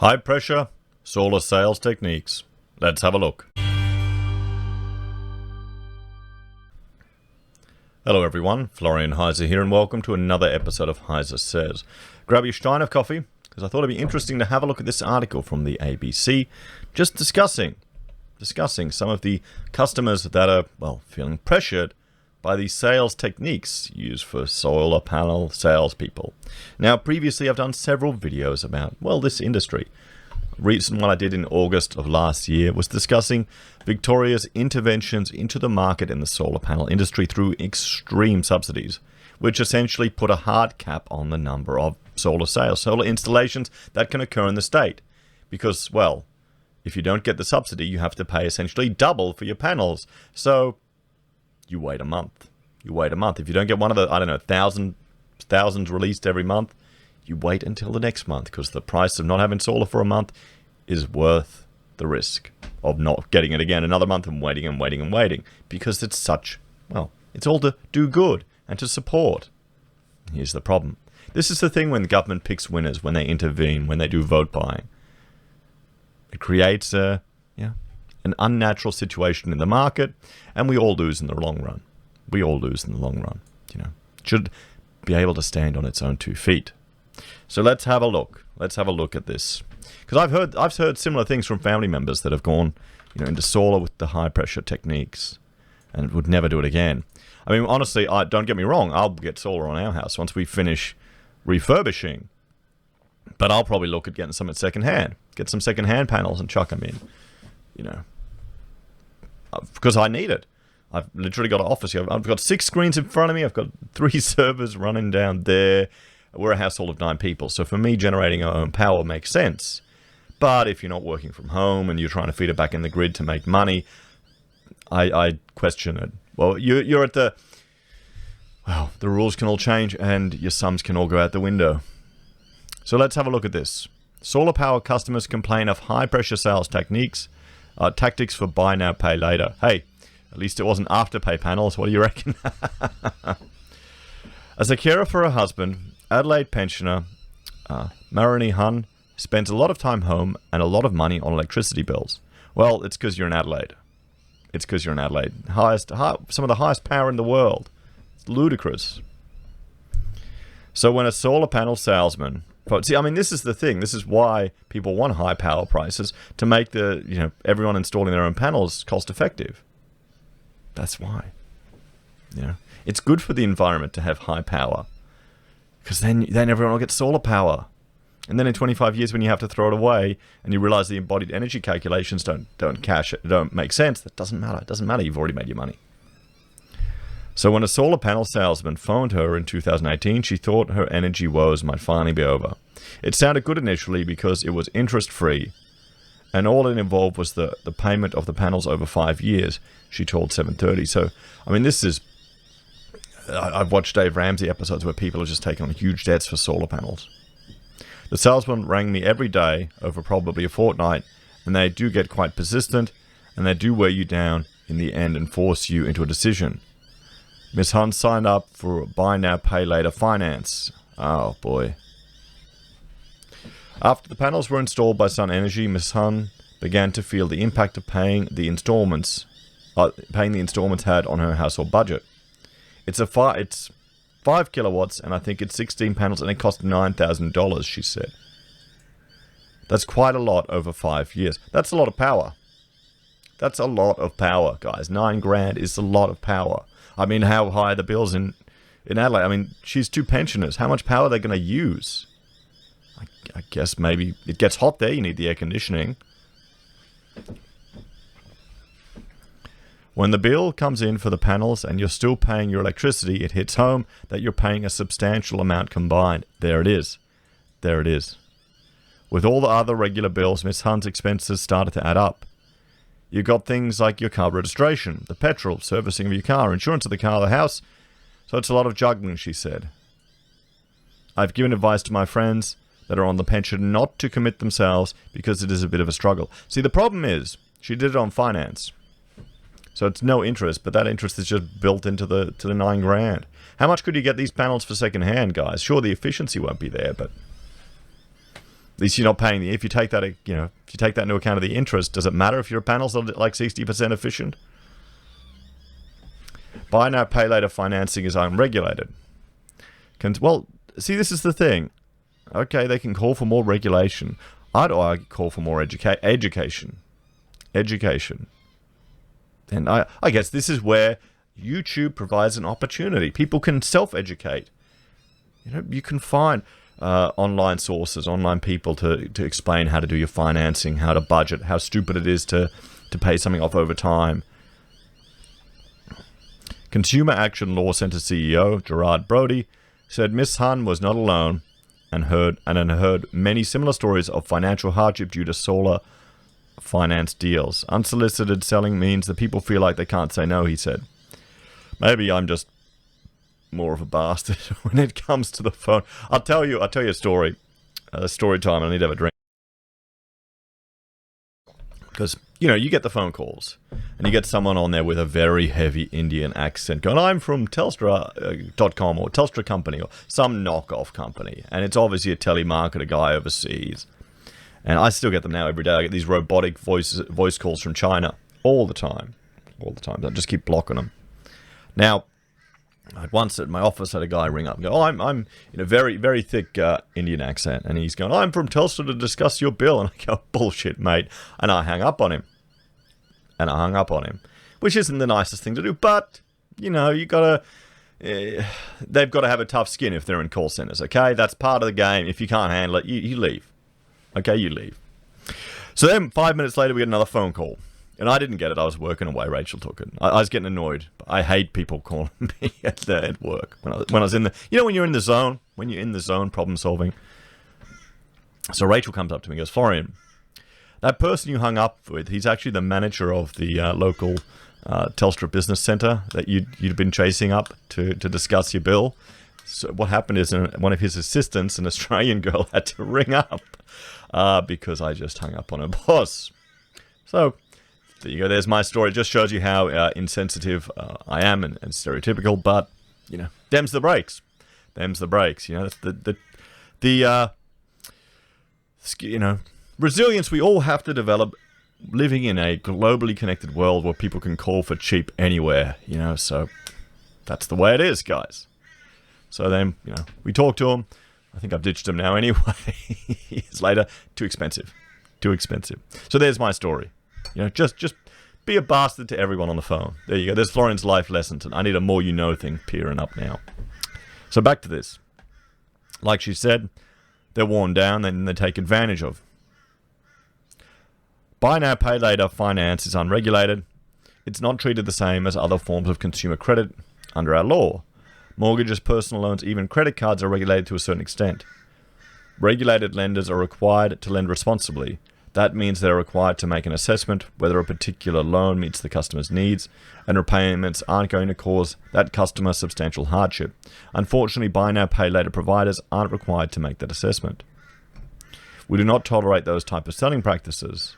High pressure solar sales techniques. Let's have a look. Hello everyone, Florian.Heise here, and welcome to another episode of HeiseSays. Grab your stein of coffee, because I thought it'd be interesting to have a look at this article from the ABC, just discussing some of the customers that are, well, feeling pressured by the sales techniques used for solar panel salespeople. Now, previously I've done several videos about, well, this industry. Recent one I did in August of last year was discussing Victoria's interventions into the market in the solar panel industry through extreme subsidies, which essentially put a hard cap on the number of solar installations that can occur in the state. Because, well, if you don't get the subsidy, you have to pay essentially double for your panels. So you wait a month. If you don't get one of the, I don't know, thousands released every month, you wait until the next month, because the price of not having solar for a month is worth the risk of not getting it again another month and waiting, because it's such, well, it's all to do good and to support. Here's the problem. This is the thing when the government picks winners, when they intervene, when they do vote buying. It creates an unnatural situation in the market, and we all lose in the long run. Should be able to stand on its own 2 feet. So let's have a look. Let's have a look at this, because I've heard similar things from family members that have gone, into solar with the high pressure techniques, and would never do it again. I mean, honestly, don't get me wrong. I'll get solar on our house once we finish refurbishing, but I'll probably look at getting some at secondhand. Get some secondhand panels and chuck them in. Because I need it. I've literally got an office here. I've got 6 screens in front of me. I've got 3 servers running down there. We're a household of 9 people, so for me, generating our own power makes sense. But if you're not working from home and you're trying to feed it back in the grid to make money, I question it. Well, you're at the... Well, the rules can all change and your sums can all go out the window. So let's have a look at this. Solar power customers complain of high-pressure sales tactics for buy now, pay later. Hey, at least it wasn't afterpay panels. What do you reckon? As a carer for her husband, Adelaide pensioner Marini Hun spends a lot of time home and a lot of money on electricity bills. Well, it's because you're in Adelaide. Some of the highest power in the world. It's ludicrous. So when a solar panel salesman... See, I mean, this is the thing. This is why people want high power prices, to make everyone installing their own panels cost effective. That's why. It's good for the environment to have high power, because then everyone will get solar power. And then in 25 years, when you have to throw it away and you realize the embodied energy calculations don't make sense, that doesn't matter. It doesn't matter. You've already made your money. So when a solar panel salesman phoned her in 2018, she thought her energy woes might finally be over. It sounded good initially because it was interest-free, and all it involved was the payment of the panels over 5 years, she told 730. So, I mean, this is... I've watched Dave Ramsey episodes where people are just taking on huge debts for solar panels. The salesman rang me every day over probably a fortnight, and they do get quite persistent, and they do wear you down in the end and force you into a decision. Miss Hun signed up for buy now, pay later finance. Oh boy. After the panels were installed by Sun Energy, Miss Hun began to feel the impact of paying the installments had on her household budget. It's 5 kilowatts, and I think it's 16 panels, and it cost $9,000, she said. That's quite a lot over 5 years. That's a lot of power. That's a lot of power, guys. $9,000 is a lot of power. I mean, how high are the bills in Adelaide? I mean, she's 2 pensioners. How much power are they going to use? I guess maybe it gets hot there. You need the air conditioning. When the bill comes in for the panels and you're still paying your electricity, it hits home that you're paying a substantial amount combined. There it is. With all the other regular bills, Miss Hun's expenses started to add up. You got things like your car registration, the petrol, servicing of your car, insurance of the car, the house. So it's a lot of juggling, she said. I've given advice to my friends that are on the pension not to commit themselves because it is a bit of a struggle. See, the problem is, she did it on finance. So it's no interest, but that interest is just built into the $9,000. How much could you get these panels for second hand, guys? Sure, the efficiency won't be there, but least you're not paying if you take that, if you take that into account of the interest, does it matter if your panels are like 60% efficient? Buy now, pay later financing is unregulated. Well, see, this is the thing. Okay, they can call for more regulation. I'd argue call for more education. And I guess this is where YouTube provides an opportunity. People can self-educate. You can find online sources, online people to explain how to do your financing, how to budget, how stupid it is to pay something off over time. Consumer Action Law Center CEO Gerard Brody said Miss Hun was not alone and heard many similar stories of financial hardship due to solar finance deals. Unsolicited selling means that people feel like they can't say no, he said. Maybe I'm just more of a bastard when it comes to the phone. I'll tell you a story. Story time. I need to have a drink. Because, you get the phone calls, and you get someone on there with a very heavy Indian accent going, I'm from Telstra.com or Telstra Company or some knockoff company. And it's obviously a telemarketer guy overseas. And I still get them now every day. I get these robotic voice calls from China all the time. I just keep blocking them. Now, once at my office, I had a guy ring up and go, I'm in a very, very thick Indian accent. And he's going, I'm from Telstra to discuss your bill. And I go, bullshit, mate. And I hung up on him. Which isn't the nicest thing to do. But, you got to... they've got to have a tough skin if they're in call centers, okay? That's part of the game. If you can't handle it, you leave. Okay, you leave. So then 5 minutes later, we get another phone call. And I didn't get it. I was working away. Rachel took it. I was getting annoyed. I hate people calling me at work. When I was in the... when you're in the zone. When you're in the zone, problem solving. So Rachel comes up to me and goes, Florian, that person you hung up with, he's actually the manager of the local Telstra Business Centre that you'd been chasing up to discuss your bill. So what happened is one of his assistants, an Australian girl, had to ring up because I just hung up on her boss. So... there you go. There's my story. It just shows you how insensitive I am and stereotypical. But them's the breaks. That's the resilience we all have to develop, living in a globally connected world where people can call for cheap anywhere. So that's the way it is, guys. So then we talk to them. I think I've ditched them now anyway. Years later, too expensive. So there's my story. Just be a bastard to everyone on the phone. There you go. There's Florian's life lessons, and I need a more thing peering up now. So back to this. Like she said, they're worn down, and they take advantage of. Buy now, pay later finance is unregulated. It's not treated the same as other forms of consumer credit under our law. Mortgages, personal loans, even credit cards are regulated to a certain extent. Regulated lenders are required to lend responsibly. That means they're required to make an assessment whether a particular loan meets the customer's needs, and repayments aren't going to cause that customer substantial hardship. Unfortunately, buy now, pay later providers aren't required to make that assessment. We do not tolerate those type of selling practices.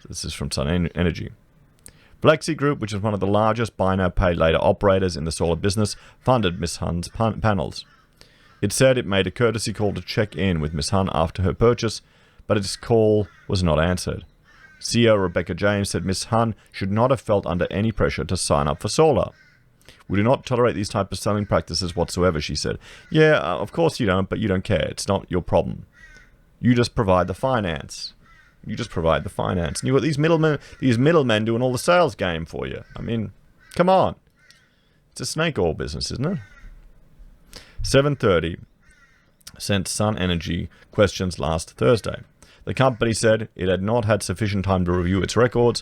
This is from Sun Energy. Flexi Group, which is one of the largest buy now, pay later operators in the solar business, funded Miss Hun's panels. It said it made a courtesy call to check in with Miss Hun after her purchase, but its call was not answered. CEO Rebecca James said Miss Hun should not have felt under any pressure to sign up for solar. We do not tolerate these type of selling practices whatsoever, she said. Yeah, of course you don't, but you don't care. It's not your problem. You just provide the finance. And you've got these middlemen doing all the sales game for you. I mean, come on. It's a snake oil business, isn't it? 7:30 sent Sun Energy questions last Thursday. The company said it had not had sufficient time to review its records,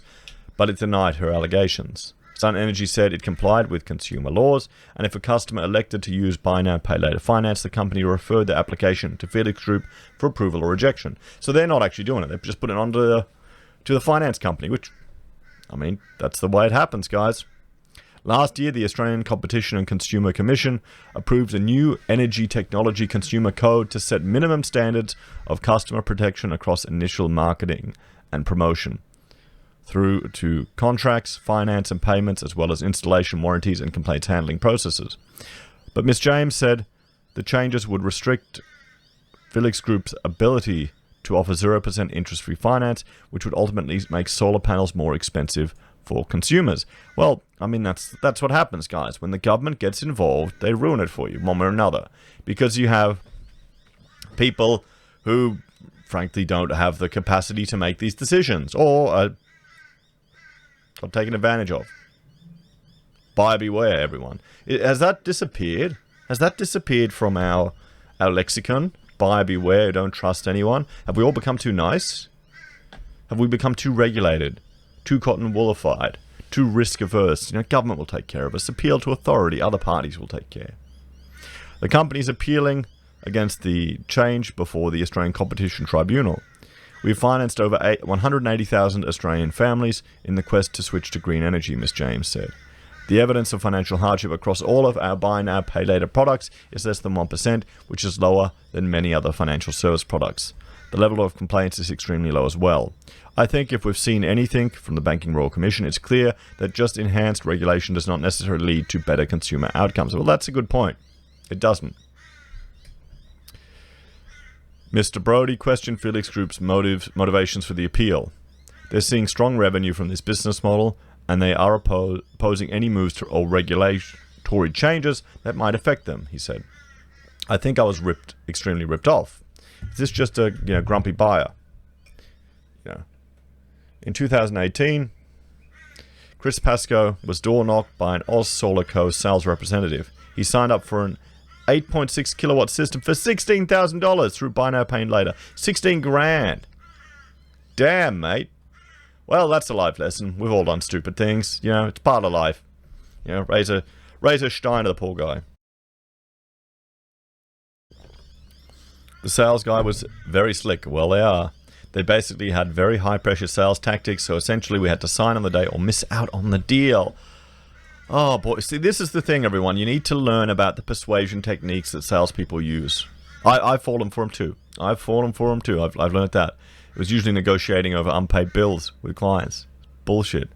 but it denied her allegations. Sun Energy said it complied with consumer laws, and if a customer elected to use buy now, pay later finance, the company referred the application to Felix Group for approval or rejection. So they're not actually doing it. They've just put it on to the finance company, which, I mean, that's the way it happens, guys. Last year, the Australian Competition and Consumer Commission approved a new energy technology consumer code to set minimum standards of customer protection across initial marketing and promotion, through to contracts, finance and payments, as well as installation, warranties and complaints handling processes. But Ms. James said the changes would restrict Felix Group's ability to offer 0% interest-free finance, which would ultimately make solar panels more expensive for consumers. Well, I mean, that's what happens, guys. When the government gets involved, they ruin it for you, one way or another. Because you have people who, frankly, don't have the capacity to make these decisions, or are taken advantage of. Buyer beware, everyone. Has that disappeared? Has that disappeared from our lexicon? Buyer beware, don't trust anyone. Have we all become too nice? Have we become too regulated? Too cotton woolified? Too risk averse? You know, government will take care of us. Appeal to authority. Other parties will take care. The company's appealing against the change before the Australian Competition Tribunal. We've financed over 180,000 Australian families in the quest to switch to green energy, Ms. James said. The evidence of financial hardship across all of our buy now, pay later products is less than 1%, which is lower than many other financial service products. The level of complaints is extremely low as well. I think if we've seen anything from the Banking Royal Commission, it's clear that just enhanced regulation does not necessarily lead to better consumer outcomes. Well, that's a good point. It doesn't. Mr. Brody questioned Felix Group's motivations for the appeal. They're seeing strong revenue from this business model, and they are opposing any moves or regulatory changes that might affect them, he said. I think I was extremely ripped off. Is this just a grumpy buyer? In 2018, Chris Pascoe was door-knocked by an Oz Solar Co. sales representative. He signed up for an 8.6 kilowatt system for $16,000 through Buy Now Pay Later. 16 grand. Damn, mate. Well, that's a life lesson. We've all done stupid things. It's part of life. Raise a stein to the poor guy. The sales guy was very slick. Well, they are. They basically had very high-pressure sales tactics, so essentially we had to sign on the day or miss out on the deal. Oh, boy. See, this is the thing, everyone. You need to learn about the persuasion techniques that salespeople use. I've fallen for them, too. I've learned that. It was usually negotiating over unpaid bills with clients. Bullshit.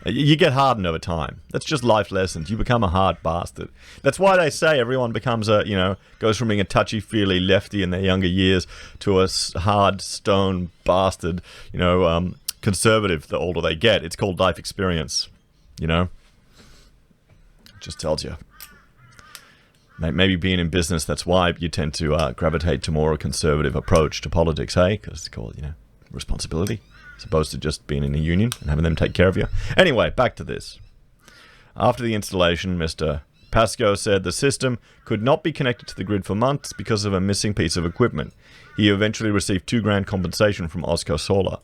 You get hardened over time. That's just life lessons. You become a hard bastard. That's why they say everyone becomes goes from being a touchy-feely lefty in their younger years to a hard stone bastard, conservative the older they get. It's called life experience, It just tells you. Maybe being in business, that's why you tend to gravitate to more a conservative approach to politics, hey? Because it's called, responsibility, as opposed to just being in a union and having them take care of you. Anyway, back to this. After the installation, Mr. Pascoe said the system could not be connected to the grid for months because of a missing piece of equipment. He eventually received $2 grand compensation from Osco Solar.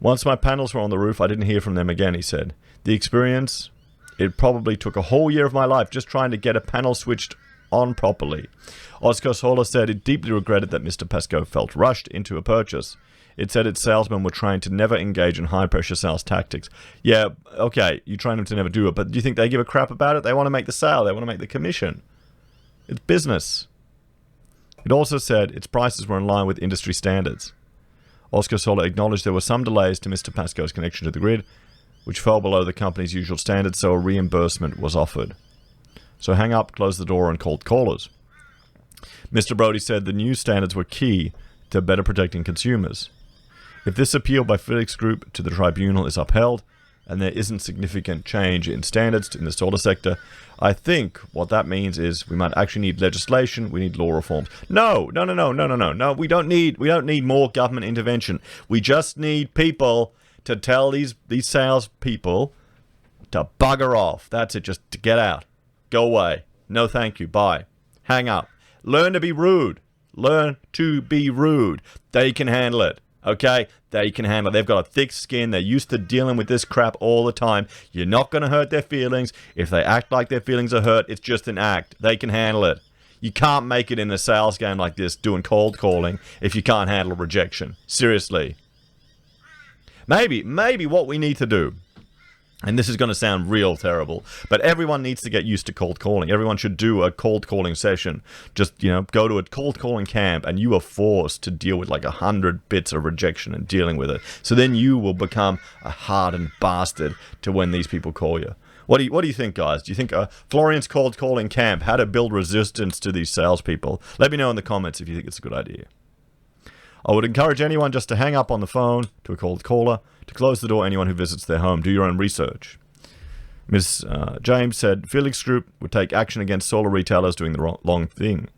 Once my panels were on the roof, I didn't hear from them again, he said. The experience... It probably took a whole year of my life just trying to get a panel switched on properly. Osco Solar said it deeply regretted that Mr. Pascoe felt rushed into a purchase. It said its salesmen were trained to never engage in high-pressure sales tactics. Yeah, okay, you train them to never do it, but do you think they give a crap about it? They want to make the sale. They want to make the commission. It's business. It also said its prices were in line with industry standards. Osco Solar acknowledged there were some delays to Mr. Pascoe's connection to the grid, which fell below the company's usual standards, so a reimbursement was offered. So hang up, close the door, and called callers. Mr. Brody said the new standards were key to better protecting consumers. If this appeal by Felix Group to the tribunal is upheld, and there isn't significant change in standards in the solar sector, I think what that means is we might actually need legislation, we need law reforms. No, we don't need more government intervention. We just need people to tell these sales people to bugger off. That's it, just to get out. Go away. No thank you. Bye. Hang up. Learn to be rude. Learn to be rude. They can handle it. Okay? They can handle it. They've got a thick skin. They're used to dealing with this crap all the time. You're not going to hurt their feelings. If they act like their feelings are hurt, it's just an act. They can handle it. You can't make it in a sales game like this doing cold calling if you can't handle rejection. Seriously. Maybe what we need to do, and this is going to sound real terrible, but everyone needs to get used to cold calling. Everyone should do a cold calling session. Just, go to a cold calling camp and you are forced to deal with like 100 bits of rejection and dealing with it. So then you will become a hardened bastard to when these people call you. What do you think, guys? Do you think Florian's cold calling camp, how to build resistance to these salespeople? Let me know in the comments if you think it's a good idea. I would encourage anyone just to hang up on the phone to a cold caller, to close the door to anyone who visits their home. Do your own research. Ms. James said Felix Group would take action against solar retailers doing the wrong thing.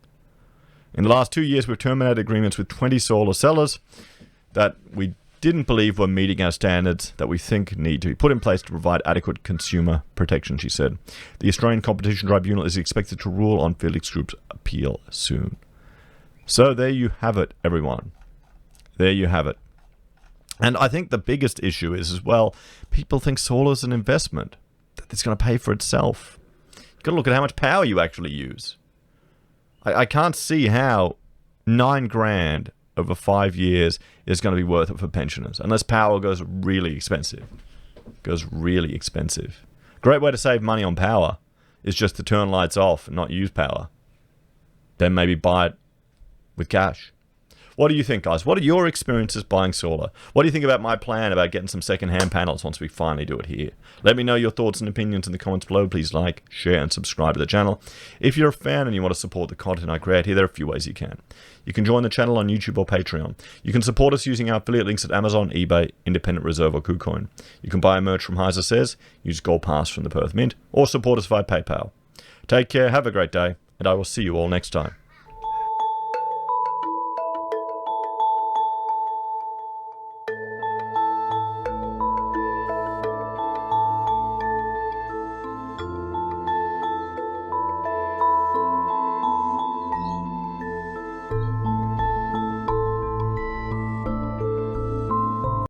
In the last 2 years, we've terminated agreements with 20 solar sellers that we didn't believe were meeting our standards that we think need to be put in place to provide adequate consumer protection, she said. The Australian Competition Tribunal is expected to rule on Felix Group's appeal soon. So there you have it, everyone. There you have it. And I think the biggest issue is, as well, people think solar is an investment, that it's going to pay for itself. You've got to look at how much power you actually use. I can't see how $9,000 over 5 years is going to be worth it for pensioners, unless power goes really expensive. Great way to save money on power is just to turn lights off and not use power. Then maybe buy it with cash. What do you think, guys? What are your experiences buying solar? What do you think about my plan about getting some second-hand panels once we finally do it here? Let me know your thoughts and opinions in the comments below. Please like, share, and subscribe to the channel. If you're a fan and you want to support the content I create here, there are a few ways you can. You can join the channel on YouTube or Patreon. You can support us using our affiliate links at Amazon, eBay, Independent Reserve, or Kucoin. You can buy merch from HeiseSays, use Gold Pass from the Perth Mint, or support us via PayPal. Take care, have a great day, and I will see you all next time.